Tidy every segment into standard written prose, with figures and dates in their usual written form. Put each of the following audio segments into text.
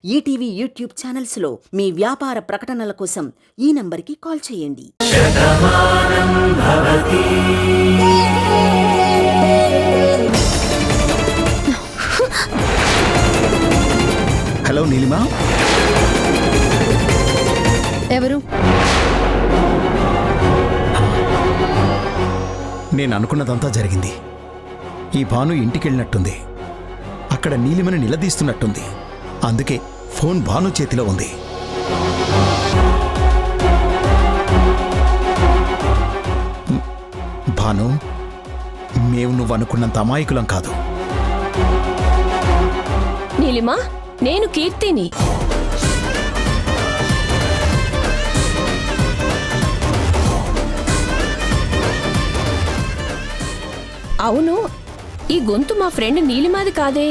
ETV YouTube ఛానల్స్లో మీ వ్యాపార ప్రకటనల కోసం ఈ నంబర్కి కాల్ చేయండి. హలో నీలిమా, ఎవరు? నేను అనుకున్నదంతా జరిగింది. ఈ భాను ఇంటికెళ్ళినట్టుంది. అక్కడ నీలిమని నిలదీస్తున్నట్టుంది. అందుకే ఫోన్ భాను చేతిలో ఉంది. భాను, మేము నువ్వు అనుకున్నంత అమాయకులం కాదు. నీలిమా, నేను కీర్తిని. అవును, ఈ గొంతు మా ఫ్రెండ్ నీలిమాది కాదే.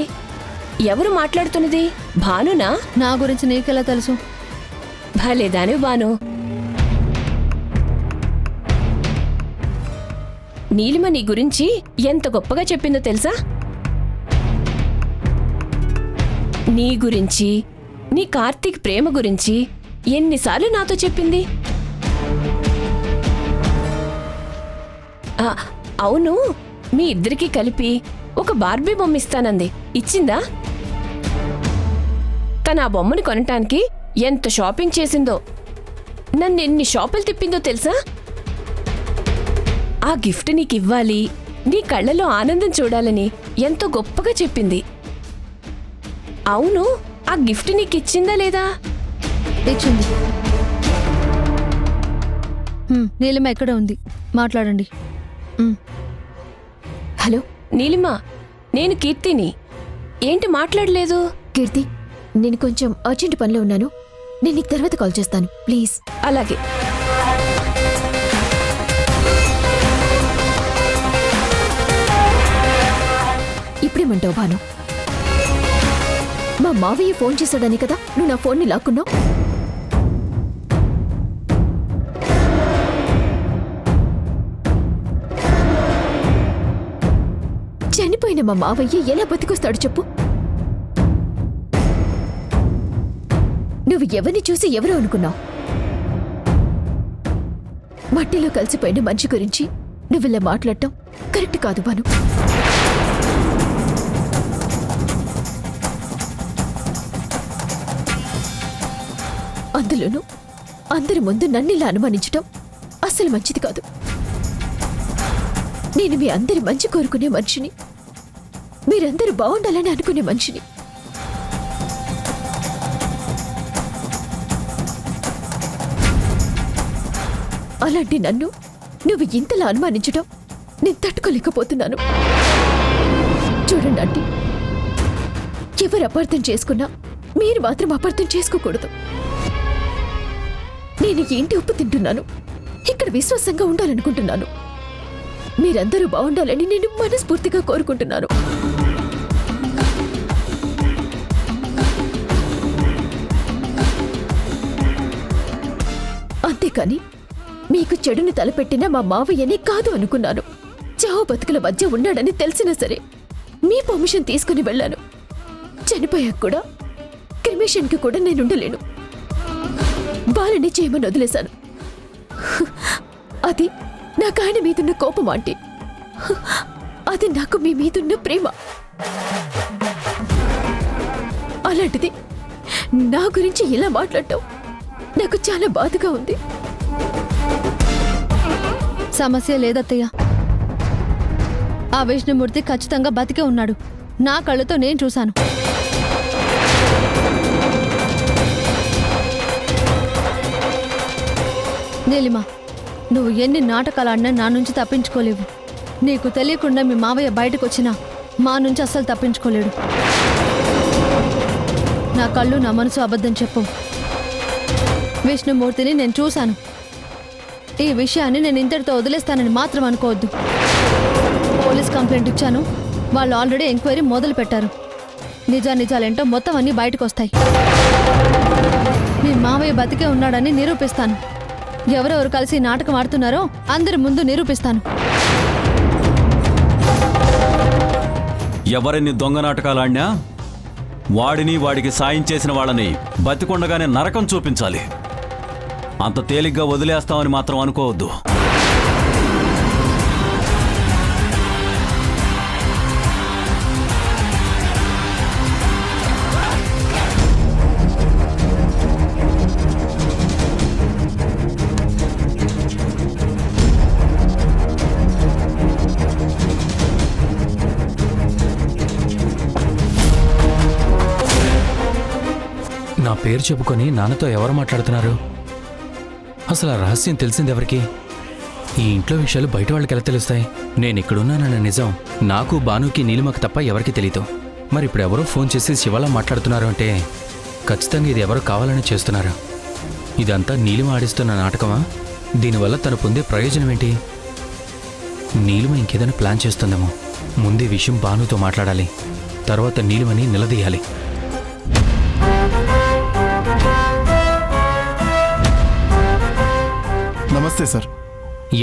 ఎవరు మాట్లాడుతున్నది? భానునా? నా గురించి నీకెలా తెలుసు? భలేదాని భాను. నీలిమ నీ గురించి ఎంత గొప్పగా చెప్పిందో తెలుసా? నీ గురించి, నీ కార్తీక్ ప్రేమ గురించి ఎన్నిసార్లు నాతో చెప్పింది. అవును, మీ ఇద్దరికీ కలిపి ఒక బార్బీ బొమ్మ ఇస్తానంది. ఇచ్చిందా? తన ఆ బొమ్మని కొనటానికి ఎంత షాపింగ్ చేసిందో, నన్ను ఎన్ని షాపులు తిప్పిందో తెలుసా? ఆ గిఫ్ట్ నీకివ్వాలి, నీ కళ్ళలో ఆనందం చూడాలని ఎంతో గొప్పగా చెప్పింది. అవును, ఆ గిఫ్ట్ నీకిచ్చిందా లేదా? ఇచ్చింది. నీలిమ ఎక్కడ ఉంది? మాట్లాడండి. హలో నీలిమా, నేను కీర్తిని. ఏంటి మాట్లాడలేదు? కీర్తి, నేను కొంచెం అర్జెంట్ పనిలో ఉన్నాను. నేను నీకు తర్వాత కాల్ చేస్తాను, ప్లీజ్. అలాగే. ఇప్పుడేమంటావు భాను? మా మావయ్య ఫోన్ చేశాడని కదా నువ్వు నా ఫోన్ని లాక్కున్నావు. చనిపోయిన మా మావయ్య ఎలా బతికొస్తాడు చెప్పు? నువ్వు ఎవరిని చూసి ఎవరో అనుకున్నావు? మట్టిలో కలిసిపోయిన మనిషి గురించి నువ్విలా మాట్లాడటం కరెక్ట్ కాదు భాను. అందులోనూ అందరి ముందు నన్నిలా అనుమానించటం అస్సలు మంచిది కాదు. నేను మీ అందరి మంచి కోరుకునే మనిషిని, మీరందరూ బాగుండాలని అనుకునే మనిషిని. అలాంటి నన్ను నువ్వు ఇంతలా అనుమానించడం నేను తట్టుకోలేకపోతున్నాను. చూడండి ఆంటీ, ఎవరు అపార్థం చేసుకున్నా మీరు మాత్రం అపార్థం చేసుకోకూడదు. నేను ఈ ఇంటి ఉప్పు తింటున్నాను, ఇక్కడ విశ్వాసంగా ఉండాలనుకుంటున్నాను. మీరందరూ బాగుండాలని నేను మనస్ఫూర్తిగా కోరుకుంటున్నాను. అంతేకాని మీకు చెడుని తలపెట్టిన మా మావయ్యని కాదు అనుకున్నాను. చావు బతుకుల మధ్య ఉన్నాడని తెలిసినా సరే మీ పర్మిషన్ తీసుకుని వెళ్ళాను. చనిపోయాక కూడా క్రిమేషన్కి కూడా నేనుండలేను. వాళ్ళని చేయమని వదిలేశాను. అది నాకు ఆయన మీదున్న కోపం ఆంటీ. అది నాకు మీ మీదున్న ప్రేమ. అలాంటిది నా గురించి ఇలా మాట్లాడటం నాకు చాలా బాధగా ఉంది. సమస్య లేదత్తయ్య. ఆ విష్ణుమూర్తి ఖచ్చితంగా బతికే ఉన్నాడు. నా కళ్ళతో నేను చూశాను. నీలిమా, నువ్వు ఎన్ని నాటకాలాడినా నా నుంచి తప్పించుకోలేవు. నీకు తెలియకుండా మీ మావయ్య బయటకు వచ్చినా మా నుంచి అస్సలు తప్పించుకోలేడు. నా కళ్ళు నా మనసు అబద్ధం చెప్పు. విష్ణుమూర్తిని నేను చూశాను. ఈ విషయాన్ని నేను ఇంతటితో వదిలేస్తానని మాత్రం అనుకోవద్దు. పోలీస్ కంప్లైంట్ ఇచ్చాను. వాళ్ళు ఆల్రెడీ ఎంక్వైరీ మొదలు పెట్టారు. నిజాలేంటో మొత్తం అన్నీ బయటకు వస్తాయి. మీ మావయ్య బతికే ఉన్నాడని నిరూపిస్తాను. ఎవరెవరు కలిసి నాటకం ఆడుతున్నారో అందరి ముందు నిరూపిస్తాను. ఎవరిని దొంగ నాటకాలాడినా వాడికి సాయం చేసిన వాళ్ళని బతికొండగానే నరకం చూపించాలి. అంత తేలిగ్గా వదిలేస్తామని మాత్రం అనుకోవద్దు. నా పేరు చెప్పుకొని నాన్నతో ఎవరు మాట్లాడుతున్నారు? అసలు ఆ రహస్యం తెలిసింది ఎవరికి? ఈ ఇంట్లో విషయాలు బయట వాళ్ళకి ఎలా తెలుస్తాయి? నేను ఇక్కడున్నానన్న నిజం నాకు, భానుకి, నీలిమకు తప్ప ఎవరికి తెలీదు. మరి ఇప్పుడు ఎవరో ఫోన్ చేసి శివలా మాట్లాడుతున్నారు అంటే ఖచ్చితంగా ఇది ఎవరో కావాలని చేస్తున్నారు. ఇదంతా నీలిమ ఆడిస్తున్న నాటకమా? దీనివల్ల తను పొందే ప్రయోజనం ఏంటి? నీలిమ ఇంకేదైనా ప్లాన్ చేస్తుందేమో. ముందే విషయం భానుతో మాట్లాడాలి, తర్వాత నీలిమని నిలదీయాలి. నమస్తే సార్.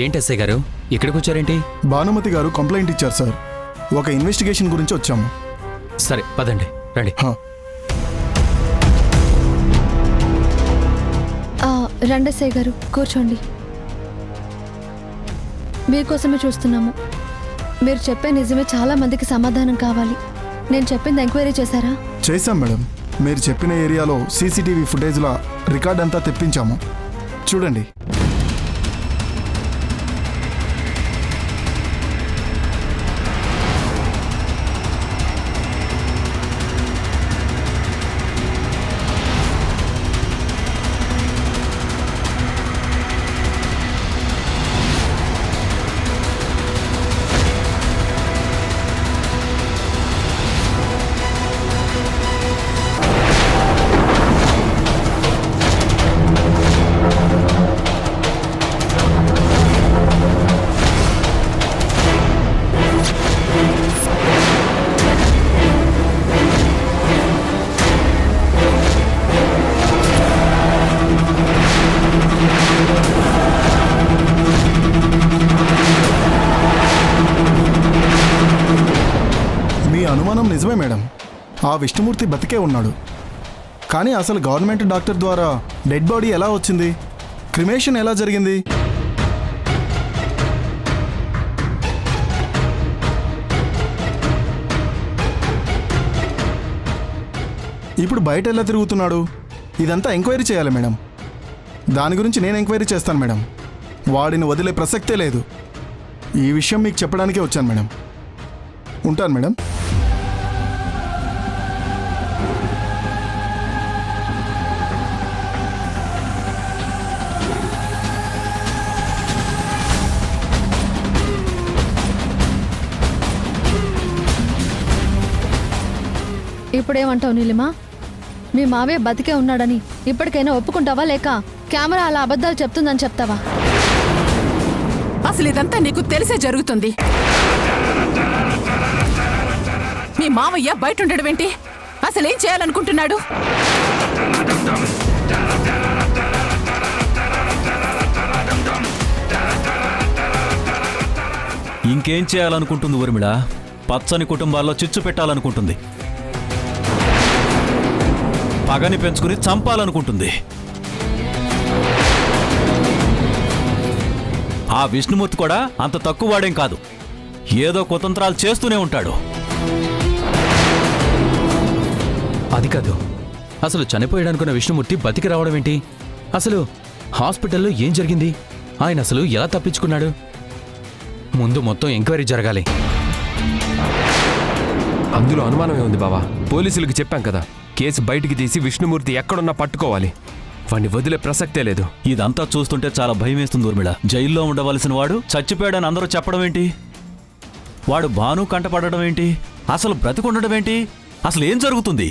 ఏంటి ఎస్ఐ గారు ఇక్కడికి వచ్చారేంటి? భానుమతి గారు కంప్లైంట్ ఇచ్చారు సార్. ఒక ఇన్వెస్టిగేషన్ గురించి వచ్చాము. సరే పదండి, రండి. రండసయ్య గారు కూర్చోండి. మీకోసమే చూస్తున్నాము. మీరు చెప్పే నిజమే, చాలా మందికి సమాధానం కావాలి. నేను చెప్పింది ఎంక్వైరీ చేశారా? చేశాం మేడం. మీరు చెప్పిన ఏరియాలో సీసీటీవీ ఫుటేజ్ల రికార్డ్ అంతా తెప్పించాము. చూడండి. అనుమానం నిజమే మేడం. ఆ విష్ణుమూర్తి బతికే ఉన్నాడు. కానీ అసలు గవర్నమెంట్ డాక్టర్ ద్వారా డెడ్ బాడీ ఎలా వచ్చింది? క్రిమేషన్ ఎలా జరిగింది? ఇప్పుడు బయట ఎలా తిరుగుతున్నాడు? ఇదంతా ఎంక్వైరీ చేయాలి మేడం. దాని గురించి నేను ఎంక్వైరీ చేస్తాను మేడం. వాడిని వదిలే ప్రసక్తే లేదు. ఈ విషయం మీకు చెప్పడానికే వచ్చాను మేడం. ఉంటాను మేడం. ఇప్పుడేమంటావు నీలిమా? మీ మావే బతికే ఉన్నాడని ఇప్పటికైనా ఒప్పుకుంటావా, లేక కెమెరా అలా అబద్ధాలు చెప్తుందని చెప్తావా? అసలు ఇదంతా నీకు తెలిసే జరుగుతుంది. మీ మావయ్య బయట ఉండడం ఏంటి? అసలేం చేయాలనుకుంటున్నాడు? ఇంకేం చేయాలనుకుంటుంది ఊర్మిళ? పచ్చని కుటుంబాల్లో చిచ్చు పెట్టాలనుకుంటుంది. పగని పెంచుకుని చంపాలనుకుంటుంది. ఆ విష్ణుమూర్తి కూడా అంత తక్కువ వాడేం కాదు. ఏదో కుతంత్రాలు చేస్తూనే ఉంటాడు. అది కాదు, అసలు చనిపోయాడనుకున్న విష్ణుమూర్తి బతికి రావడం ఏంటి? అసలు హాస్పిటల్లో ఏం జరిగింది? ఆయన అసలు ఎలా తప్పించుకున్నాడు? ముందు మొత్తం ఎంక్వైరీ జరగాలి. అందులో అనుమానమే ఉంది బావా. పోలీసులకు చెప్పాం కదా, కేసు బయటికి తీసి విష్ణుమూర్తి ఎక్కడున్నా పట్టుకోవాలి. వాణ్ణి వదిలే ప్రసక్తే లేదు. ఇదంతా చూస్తుంటే చాలా భయం వేస్తుంది ఊర్మిళ. జైల్లో ఉండవలసిన వాడు చచ్చిపోయాడని అందరూ చెప్పడం ఏంటి? వాడు భాను కంటపడడం ఏంటి? అసలు బ్రతికుండడం ఏంటి? అసలు ఏం జరుగుతుంది?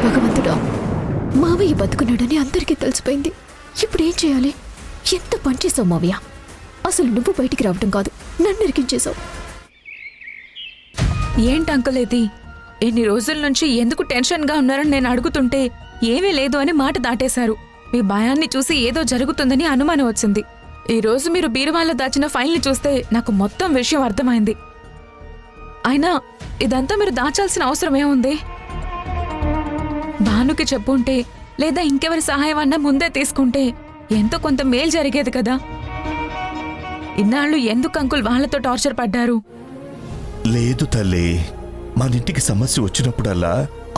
భగవంతుడా, మావయ్య బతుకున్నాడని అందరికీ తెలిసిపోయింది. ఇప్పుడు ఏం చేయాలి? ఎంత పని చేసావు మావయ్య. అసలు నువ్వు బయటికి రావడం కాదు, నన్ను ఇరికించేశావు. ఏంటి అంకుల్ ఇది? ఎన్ని రోజుల నుంచి ఎందుకు టెన్షన్గా ఉన్నారని నేను అడుగుతుంటే ఏమీ లేదు అని మాట దాటేశారు. మీ భయాన్ని చూసి ఏదో జరుగుతుందని అనుమానం వచ్చింది. ఈ రోజు మీరు బీరువాలో దాచిన ఫైల్ని చూస్తే నాకు మొత్తం విషయం అర్థమైంది. అయినా ఇదంతా మీరు దాచాల్సిన అవసరం ఏముంది? భానుకి చెప్పుంటే లేదా ఇంకెవరి సహాయం అన్నా ముందే తీసుకుంటే ఎంతో కొంత మేలు జరిగేది కదా. ఇన్నాళ్ళు ఎందుకు అంకుల్ వాళ్ళతో టార్చర్ పడ్డారు? లేదు తల్లి, మన ఇంటికి సమస్య వచ్చినప్పుడల్లా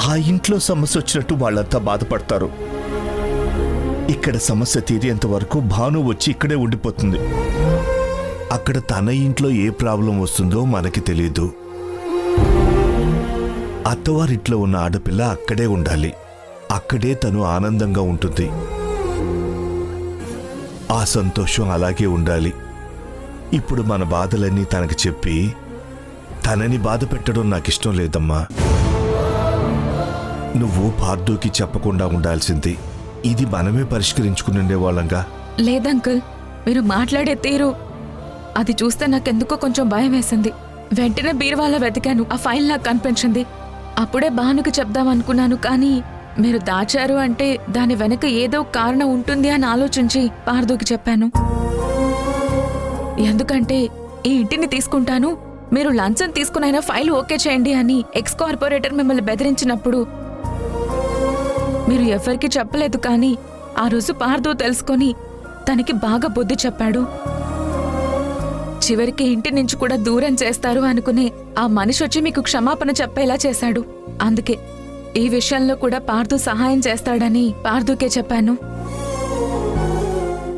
ఆ ఇంట్లో సమస్య వచ్చినట్టు వాళ్ళంతా బాధపడతారు. ఇక్కడ సమస్య తీరేంత వరకు భాను వచ్చి ఇక్కడే ఉండిపోతుంది. అక్కడ తన ఇంట్లో ఏ ప్రాబ్లం వస్తుందో మనకి తెలియదు. అత్తవారింట్లో ఉన్న ఆడపిల్ల అక్కడే ఉండాలి. అక్కడే తను ఆనందంగా ఉంటుంది. ఆ సంతోషం అలాగే ఉండాలి. ఇప్పుడు మన బాధలన్నీ తనకు చెప్పి తనని బాధ పెట్టడం నాకిష్టం లేదమ్మా. నువ్వు పార్దుకి చెప్పకుండా ఉండాల్సింది. ఇది మనమే పరిష్కరించుకుని ఉండేవాళ్ళంగా. లేదంకుల్, మీరు మాట్లాడే తీరు అది చూస్తే నాకెందుకో కొంచెం భయం వేసింది. వెంటనే బీరువాలో వెతికాను, ఆ ఫైల్ నాకు కనిపించింది. అప్పుడే భానుకి చెప్దామనుకున్నాను, కానీ మీరు దాచారు అంటే దాని వెనక ఏదో కారణం ఉంటుంది అని ఆలోచించి పార్దుకి చెప్పాను. ఎందుకంటే ఈ ఇంటిని తీసుకుంటాను, మీరు లంచం తీసుకునైనా ఫైల్ ఓకే చేయండి అని ఎక్స్ కార్పొరేటర్ మిమ్మల్ని బెదిరించినప్పుడు మీరు ఎవరికి చెప్పలేదు. కానీ ఆ రోజు పార్దు తెలుసుకొని తనకి బాగా బుద్ధి చెప్పాడు. చివరికి ఇంటి నుంచి కూడా దూరం చేస్తారు అనుకునే ఆ మనిషి వచ్చి మీకు క్షమాపణ చెప్పేలా చేశాడు. అందుకే ఈ విషయంలో కూడా పార్దు సహాయం చేస్తాడని పార్దుకే చెప్పాను.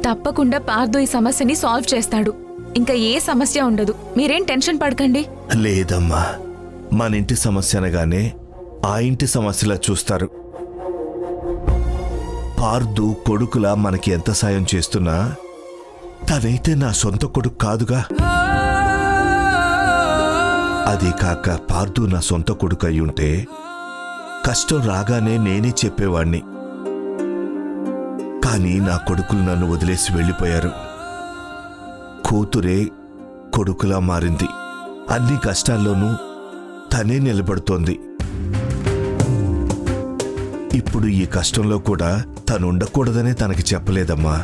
తప్పకుండా పార్దు ఈ సమస్యని సాల్వ్ చేస్తాడు. ఇంకా ఏ సమస్య ఉండదు, మీరేం టెన్షన్ పడకండి. లేదమ్మా, మన ఇంటి సమస్య అనగానే ఆ ఇంటి సమస్యలా చూస్తారు. పార్దు కొడుకులా మనకి ఎంత సాయం చేస్తున్నా తనైతే నా సొంత కొడుకు కాదుగా. అదే కాక పార్దు నా సొంత కొడుకు అయ్యుంటే కష్టం రాగానే నేనే చెప్పేవాణ్ణి. కానీ నా కొడుకులు నన్ను వదిలేసి వెళ్ళిపోయారు. కూతురే కొడుకులా మారింది. అన్ని కష్టాల్లోనూ తనే నిలబడుతోంది. ఇప్పుడు ఈ కష్టంలో కూడా తను ఉండకూడదనే తనకి చెప్పలేదమ్మా.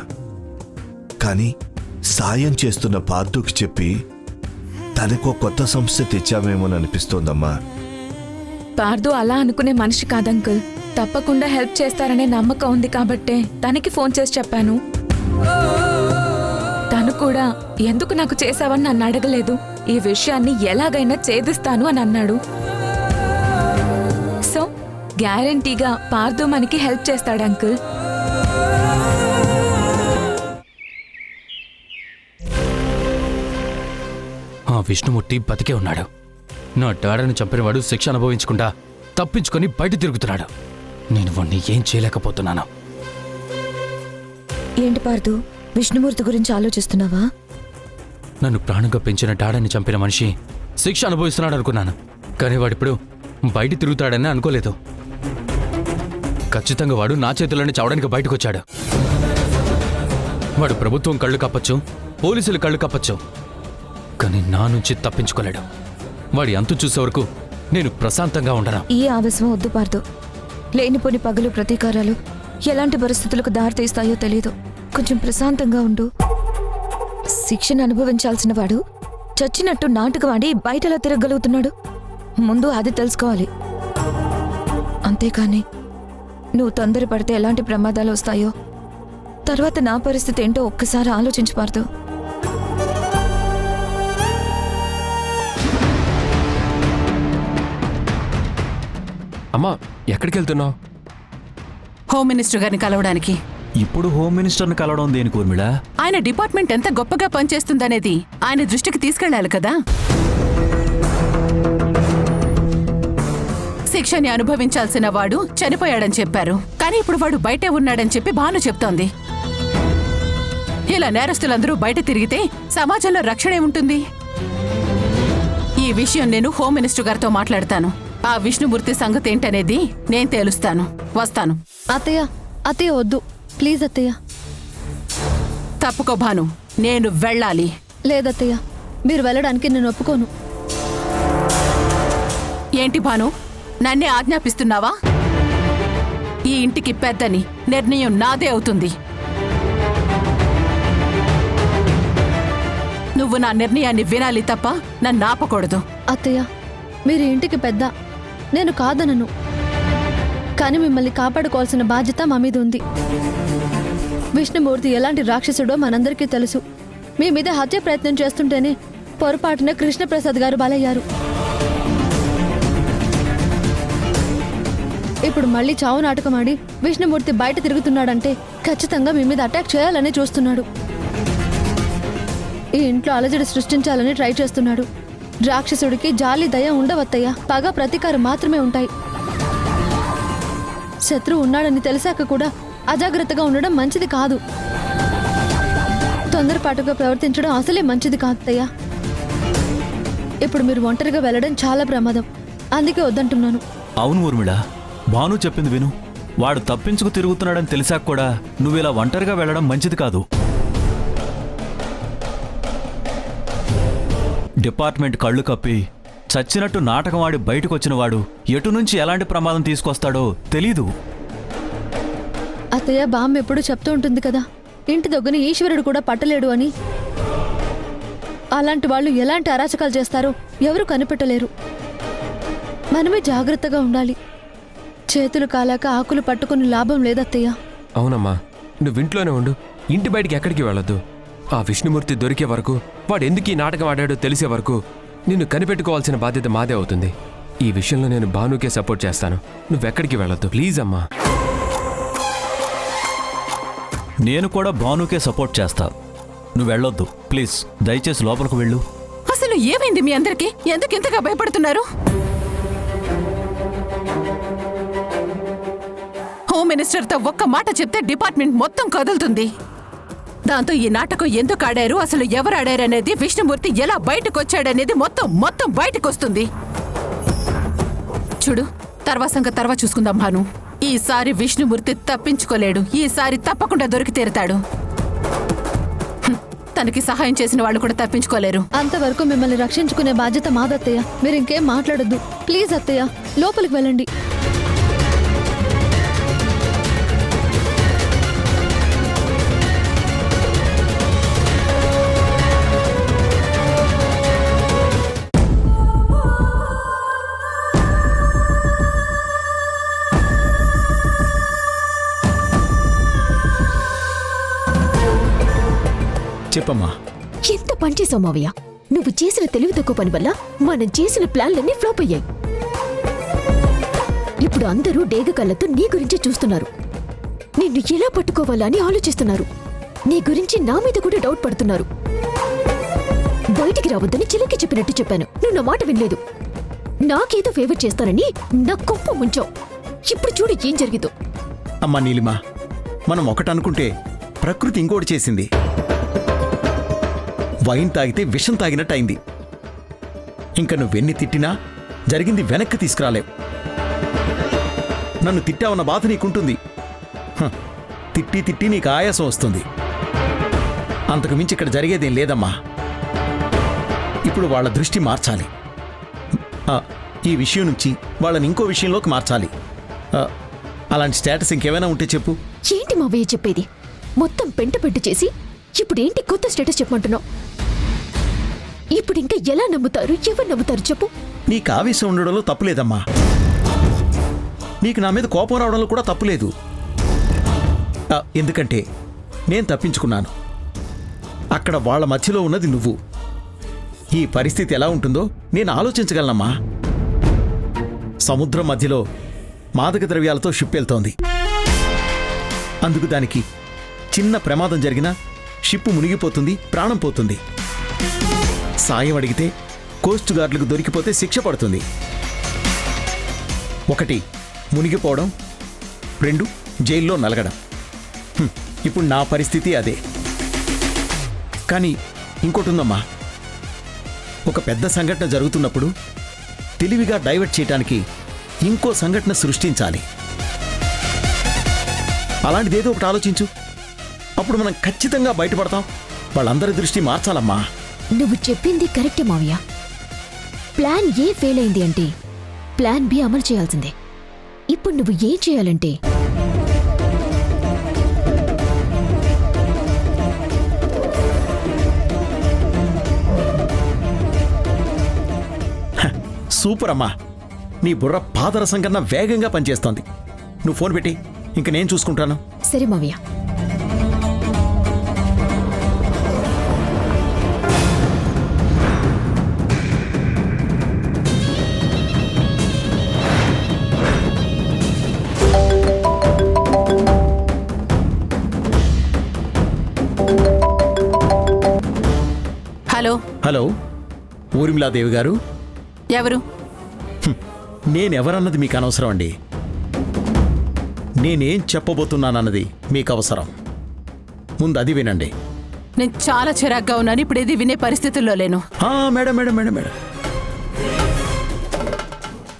కానీ సాయం చేస్తున్న పార్దుకి చెప్పి తనకో కొత్త సమస్య తెచ్చామేమోననిపిస్తోందమ్మా. పార్దు అలా అనుకునే మనిషి కాదంకుల్. తప్పకుండా హెల్ప్ చేస్తారనే నమ్మకం ఉంది కాబట్టే తనకి ఫోన్ చేసి చెప్పాను. తను కూడా ఎందుకు నాకు చేశావని నన్ను అడగలేదు. ఈ విషయాన్ని ఎలాగైనా ఛేదిస్తాను అని అన్నాడు. సో గ్యారంటీగా పార్దు మనకి హెల్ప్ చేస్తాడు అంకుల్. ఆ విష్ణుమూర్తి బతికే ఉన్నాడు. నా డాడని చంపినవాడు శిక్ష అనుభవించకుండా తప్పించుకొని బయట తిరుగుతున్నాడు. నేను వాణ్ణి ఏం చేయలేకపోతున్నాను. ఏంటి పార్దు, విష్ణుమూర్తి గురించి ఆలోచిస్తున్నావా? నన్ను ప్రాణంగా పెంచిన డాడని చంపిన మనిషి శిక్ష అనుభవిస్తున్నాడు అనుకున్నాను. కానీ వాడిప్పుడు బయట తిరుగుతాడని అనుకోలేదు. ఖచ్చితంగా వాడు నా చేతుల్లోనే చావడానికి బయటకొచ్చాడు. వాడు ప్రభుత్వం కళ్ళు కప్పచ్చు, పోలీసులు కళ్ళు కప్పచ్చు, కానీ నా నుంచి తప్పించుకోలేడు. వాడి అంతు చూసే వరకు నేను ప్రశాంతంగా ఉండను. ఈ ఆవేశం వద్దు పార్దు. లేనిపోని పగలు ప్రతీకారాలు ఎలాంటి పరిస్థితులకు దారితీస్తాయో తెలీదు. కొంచెం ప్రశాంతంగా ఉండు. శిక్షను అనుభవించాల్సిన వాడు చచ్చినట్టు నాటుకు వాడి బయటలా తిరగలుగుతున్నాడు. ముందు అది తెలుసుకోవాలి. అంతేకాని నువ్వు తొందరపడితే ఎలాంటి ప్రమాదాలు వస్తాయో తర్వాత నా పరిస్థితి ఏంటో ఒక్కసారి ఆలోచించబారదు. అమ్మా, ఎక్కడికి వెళ్తున్నావు? హోమ్ మినిస్టర్ గారిని కలవడానికి. ఇప్పుడు హోమ్ మినిస్టర్ని కలవడం దేనికి ఊర్మిళ? ఆయన డిపార్ట్మెంట్ ఎంత గొప్పగా పనిచేస్తుందనేది ఆయన దృష్టికి తీసుకెళ్లాలి కదా. శిక్షని అనుభవించాల్సిన వాడు చనిపోయాడని చెప్పారు, కానీ ఇప్పుడు వాడు బయటే ఉన్నాడని చెప్పి భాను చెప్తోంది. ఇలా నేరస్తులందరూ బయట తిరిగితే సమాజంలో రక్షణ ఏముంటుంది? ఈ విషయం నేను హోమ్ మినిస్టర్ గారితో మాట్లాడతాను. ఆ విష్ణుమూర్తి సంగతి ఏంటనేది నేను తేలుస్తాను. వస్తాను. అత్తయ్య, అత్తయ్య వద్దు ప్లీజ్ అత్తయ్య. తప్పుకో భాను, నేను వెళ్ళాలి. లేదత్తయ్య, మీరు వెళ్ళడానికి నేను ఒప్పుకోను. ఏంటి భాను, నన్నే ఆజ్ఞాపిస్తున్నావా? ఈ ఇంటికి పెద్దని. నిర్ణయం నాదే అవుతుంది. నువ్వు నా నిర్ణయాన్ని వినాలి తప్ప నన్ను ఆపకూడదు. అత్తయ్య, మీరు ఇంటికి పెద్ద, నేను కాదనను. కానీ మిమ్మల్ని కాపాడుకోవాల్సిన బాధ్యత మా మీద ఉంది. విష్ణుమూర్తి ఎలాంటి రాక్షసుడో మనందరికీ తెలుసు. మీ మీద హత్య ప్రయత్నం చేస్తుంటేనే పొరపాటున కృష్ణప్రసాద్ గారు బలయ్యారు. ఇప్పుడు మళ్ళీ చావు నాటకం ఆడి విష్ణుమూర్తి బయట తిరుగుతున్నాడంటే ఖచ్చితంగా మీ మీద అటాక్ చేయాలని చూస్తున్నాడు. ఈ ఇంట్లో అలజడి సృష్టించాలని ట్రై చేస్తున్నాడు. రాక్షసుడికి జాలి దయ ఉండవత్తయ్య, పగ ప్రతీకారం మాత్రమే ఉంటాయి. శత్రువు ఉన్నాడని తెలిసాక కూడా అజాగ్రత్తగా ఉండడం మంచిది కాదు. తొందరపాటుగా ప్రవర్తించడం అసలే మంచిది కాదు అత్తయ్య. ఇప్పుడు మీరు ఒంటరిగా వెళ్ళడం చాలా ప్రమాదం. అందుకే వద్దంటున్నాను. అవును ఊర్మిళ, భాను చెప్పింది విను. వాడు తప్పించుకు తిరుగుతున్నాడని తెలిసాక కూడా నువ్విలా ఒంటరిగా వెళ్ళడం మంచిది కాదు. డిపార్ట్మెంట్ కళ్ళు కప్పి చచ్చినట్టు నాటకం ఆడి బయటకొచ్చిన వాడు ఎటు నుంచి ఎలాంటి ప్రమాదం తీసుకొస్తాడో తెలీదు. అత్తయ్య, బామ్మ ఎప్పుడు చెప్తూ ఉంటుంది కదా, ఇంటి దొంగని ఈశ్వరుడు కూడా పట్టలేడు అని. అలాంటి వాళ్ళు ఎలాంటి అరాచకాలు చేస్తారో ఎవరు కనిపెట్టలేరు. మనమే జాగ్రత్తగా ఉండాలి. చేతులు కాలాక ఆకులు పట్టుకుని లాభం లేదత్తయ్య. అవునమ్మా, నువ్వింట్లోనే ఉండు. ఇంటి బయటికి ఎక్కడికి వెళ్ళొద్దు. ఆ విష్ణుమూర్తి దొరికే వరకు, వాడు ఎందుకు ఈ నాటకం ఆడాడో తెలిసే వరకు నిన్ను కనిపెట్టుకోవాల్సిన బాధ్యత మాదే అవుతుంది. ఈ విషయంలో నేను భానుకే సపోర్ట్ చేస్తాను. నువ్వెక్కడికి వెళ్ళొద్దు ప్లీజ్ అమ్మా. నేను కూడా భానుకే సపోర్ట్ చేస్తా. నువ్వు వెళ్ళొద్దు ప్లీజ్. దయచేసి లోపలికి వెళ్ళు. అసలు ఏమైంది మీ అందరికీ? ఎందుకు ఇంతగా భయపడుతున్నారు? హోమ్ మినిస్టర్తో ఒక్క మాట చెప్తే డిపార్ట్మెంట్ మొత్తం కదులుతుంది. దాంతో ఈ నాటకం ఎందుకు ఆడారు, అసలు ఎవరు ఆడారనేది, విష్ణుమూర్తి ఎలా బయటకు వచ్చాడనేది మొత్తం బయటకు వస్తుంది. చూడు, తర్వాత చూసుకుందాం భాను. ఈసారి విష్ణుమూర్తి తప్పించుకోలేడు. ఈసారి తప్పకుండా దొరికి తీరుతాడు. తనకి సహాయం చేసిన వాళ్ళు కూడా తప్పించుకోలేరు. అంతవరకు మిమ్మల్ని రక్షించుకునే బాధ్యత మాదత్తయ్య. మీరు ఇంకేం మాట్లాడొద్దు ప్లీజ్ అత్తయ్య. లోపలికి వెళ్ళండి. చెప్పమ్మా. ఎంత పని చేసావు మావయ్య. నువ్వు చేసిన తెలివి తక్కువ పని వల్ల మనం చేసిన ప్లాన్లన్నీ ఫ్లాప్ అయ్యాయి. ఇప్పుడు అందరూ డేగ కళ్ళతో నీ గురించి చూస్తున్నారు. నిన్ను ఎలా పట్టుకోవాలా అని ఆలోచిస్తున్నారు. నీ గురించి నా మీద కూడా డౌట్ పడుతున్నారు. బయటికి రావద్దని చిలకి చెప్పినట్టు చెప్పాను. నువ్వు నా మాట వినలేదు. నాకేదో ఫేవర్ చేస్తానని నా కొప్ప ముంచావు. ఇప్పుడు చూడు ఏం జరిగిందో. అమ్మా నీలిమా, మనం ఒకటనుకుంటే ప్రకృతి ఇంకోటి చేసింది. వైన్ తాగితే విషం తాగినట్టు అయింది. ఇంక నువ్వెన్ని తిట్టినా జరిగింది వెనక్కి తీసుకురాలేవు. నన్ను తిట్టావన్న బాధ నీకుంటుంది. తిట్టి నీకు ఆయాసం వస్తుంది. అంతకు మించి ఇక్కడ జరిగేదేం లేదమ్మా. ఇప్పుడు వాళ్ళ దృష్టి మార్చాలి. ఈ విషయం నుంచి వాళ్ళని ఇంకో విషయంలోకి మార్చాలి. అలాంటి స్టేటస్ ఇంకేమైనా ఉంటే చెప్పు. ఏంటి మావయ్య చెప్పేది? మొత్తం పెంట చేసి ఇప్పుడేంటి కొత్త స్టేటస్ చెప్పమంటున్నావు? ఇప్పుడు ఇంకా ఎలా నమ్ముతారు, ఎవరు నమ్ముతారు చెప్పు. నీకు ఆవేశం ఉండడంలో తప్పులేదమ్మా. నీకు నా మీద కోపం రావడంలో కూడా తప్పులేదు. ఎందుకంటే నేను తప్పించుకున్నాను. అక్కడ వాళ్ళ మధ్యలో ఉన్నది నువ్వు. ఈ పరిస్థితి ఎలా ఉంటుందో నేను ఆలోచించగలనమ్మా. సముద్రం మధ్యలో మాదక ద్రవ్యాలతో షిప్ వెళ్తోంది. అందుకు దానికి చిన్న ప్రమాదం జరిగినా షిప్పు మునిగిపోతుంది, ప్రాణం పోతుంది. సాయం అడిగితే కోస్ట్ గార్డులకు దొరికిపోతే శిక్ష పడుతుంది. 1 మునిగిపోవడం, 2 జైల్లో నలగడం. ఇప్పుడు నా పరిస్థితి అదే. కానీ ఇంకోటి ఉందమ్మా. ఒక పెద్ద సంఘటన జరుగుతున్నప్పుడు తెలివిగా డైవర్ట్ చేయడానికి ఇంకో సంఘటన సృష్టించాలి. అలాంటిదేదో ఒకటి ఆలోచించు. అప్పుడు మనం ఖచ్చితంగా బయటపడతాం. వాళ్ళందరి దృష్టి మార్చాలమ్మా. నువ్వు చెప్పింది కరెక్టే మావయ్య. ప్లాన్ ఏ ఫెయిల్ అయింది అంటే ప్లాన్ బి అమలు చేయాల్సిందే. ఇప్పుడు నువ్వు ఏం చేయాలంటే సూపర్ అమ్మా. నీ బుర్ర పాదరసం కన్నా వేగంగా పనిచేస్తోంది. నువ్వు ఫోన్ పెట్టి ఇంక నేను చూసుకుంటాను. సరే మావయ్య. హలో హలో, ఊర్మిళాదేవి గారు. ఎవరు? నేనెవరన్నది మీకు అనవసరం అండి. నేనేం చెప్పబోతున్నానన్నది మీకు అవసరం. ముందు అది వినండి. నేను చాలా చిరాగ్గా ఉన్నాను. ఇప్పుడు ఇది వినే పరిస్థితుల్లో లేను. మేడం మేడం మేడం మేడం,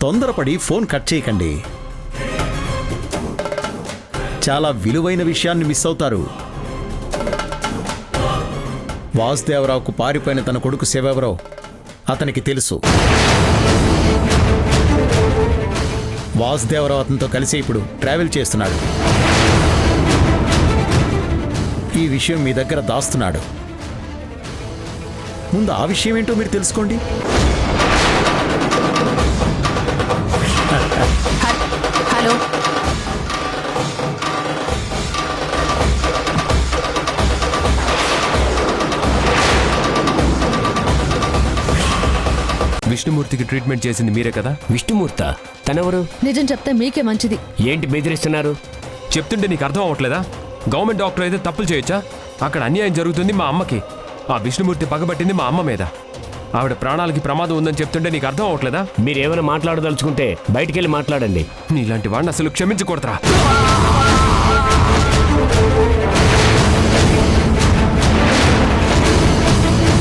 తొందరపడి ఫోన్ కట్ చేయకండి. చాలా విలువైన విషయాన్ని మిస్ అవుతారు. వాసుదేవరావుకు పారిపోయిన తన కొడుకు శివెవరో అతనికి తెలుసు. వాసుదేవరావు అతనితో కలిసి ఇప్పుడు ట్రావెల్ చేస్తున్నాడు. ఈ విషయం మీ దగ్గర దాస్తున్నాడు. ముందు ఆ విషయం ఏంటో మీరు తెలుసుకోండి. హలో, విష్ణుమూర్తికి ట్రీట్మెంట్ చేసింది మీరే కదా? విష్ణుమూర్త తనెవరు? నిజం చెప్తే మీకే మంచిది. ఏంటి బెదిరిస్తున్నారు? చెప్తుంటే నీకు అర్థం అవ్వట్లేదా? గవర్నమెంట్ డాక్టర్ అయితే తప్పులు చేయొచ్చా? అక్కడ అన్యాయం జరుగుతుంది మా అమ్మకి. ఆ విష్ణుమూర్తి పగబట్టింది మా అమ్మ మీద. ఆవిడ ప్రాణాలకి ప్రమాదం ఉందని చెప్తుంటే నీకు అర్థం అవ్వట్లేదా? మీరేమైనా మాట్లాడదలుచుకుంటే బయటికెళ్ళి మాట్లాడండి. నీలాంటి వాడిని అసలు క్షమించకూడదురా.